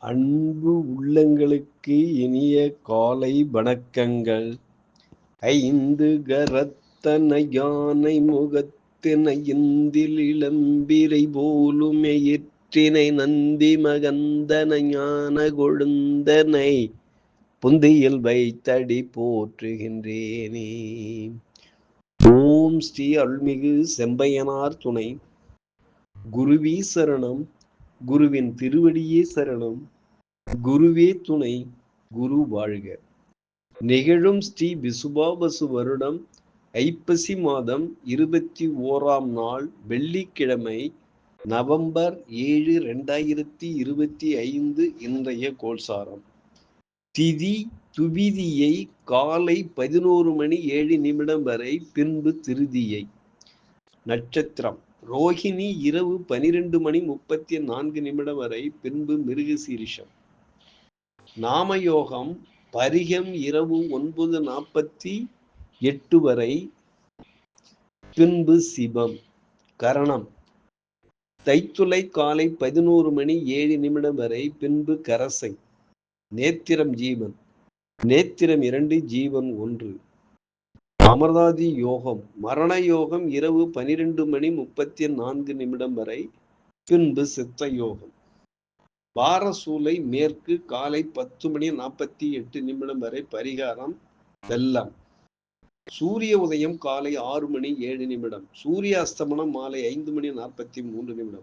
அன்பு உள்ளங்களுக்கு இனிய காலை வணக்கங்கள். ஐந்து கரத்தன யானை முகத்தினை இந்தில் இளம்பிரை போலும் எயிற்றினை நந்தி மகந்தன ஞான கொழுந்தனை புந்தியில் வைத்தடி போற்றுகின்றேனே. ஓம் ஸ்ரீ அருள்மிகு செம்பையனார் துணை. குருவே சரணம். குருவின் திருவடியே சரணம். குருவே துணை. குரு வாழ்க. நிகழும் ஸ்ரீ விசுவாவசு வருடம் ஐப்பசி மாதம் 21ஆம் நாள் வெள்ளிக்கிழமை நவம்பர் 7, 2025 இன்றைய கோல்சாரம். திதி துவிதியை காலை 11 மணி 7 வரை, பின்பு திருதியை. நட்சத்திரம் ரோஹிணி இரவு 12 மணி 34 வரை, பின்பு மிருகசீரிஷம். நாமயோகம் பரிகம் இரவு 9:48 வரை, பின்பு சிவம். கரணம் தைத்துளை காலை 11 மணி 7 வரை, பின்பு கரசை. நேத்திரம் ஜீவன். நேத்திரம் 2, ஜீவன் 1. அமர்தாதி யோகம் மரண யோகம் இரவு 12 மணி 34 வரை, பின்பு சித்த யோகம். வாரசூலை மேற்கு காலை 10 மணி 48 வரை, பரிகாரம் வெள்ளம். சூரிய உதயம் காலை 6 மணி 7. சூரிய அஸ்தமனம் மாலை 5 மணி 43.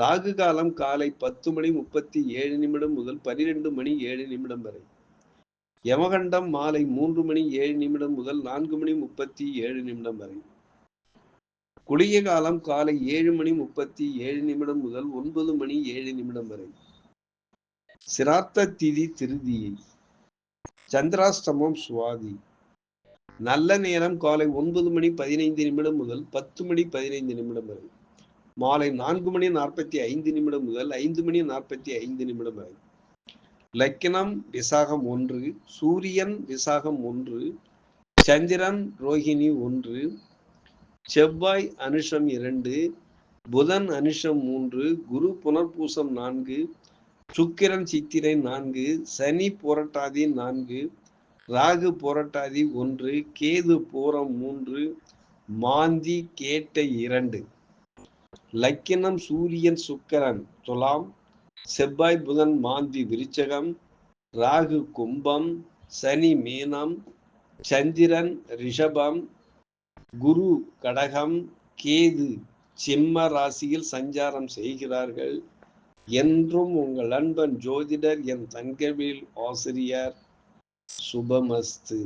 ராகு காலம் காலை 10 மணி 37 முதல் 12 மணி 7 வரை. யமகண்டம் மாலை 3 மணி 7 முதல் 4 மணி 37 வரை. குளிய காலம் காலை 7 மணி 37 முதல் 9 மணி 7 வரை. சிராத்த திதி திருதியை. சந்திராஷ்டமம் சுவாதி. நல்ல நேரம் காலை 9 மணி 15 முதல் 10 மணி 15 வரை. மாலை 4 மணி 45 முதல் 5 மணி 45 வரை. லக்கினம் விசாகம் 1, சூரியன் விசாகம் 1, சந்திரன் ரோஹிணி 1, செவ்வாய் அனுஷம் 2, புதன் அனுஷம் 3, குரு புனர்பூசம் 4, சுக்கிரன் சித்திரை 4, சனி புரட்டாதி 4, ராகு புரட்டாதி 1, கேது பூரம் 3, மாந்தி கேட்டை 2. லக்கினம் சூரியன் சுக்கிரன் துலாம், செவ்வாய் புதன் மாந்தி விருச்சகம், ராகு கும்பம், சனி மீனம், சந்திரன் ரிஷபம், குரு கடகம், கேது சிம்ம ராசியில் சஞ்சாரம் செய்கிறார்கள். என்றும் உங்கள் அன்பன் ஜோதிடர் என் தங்கவேல் ஆசிரியர். சுபமஸ்து.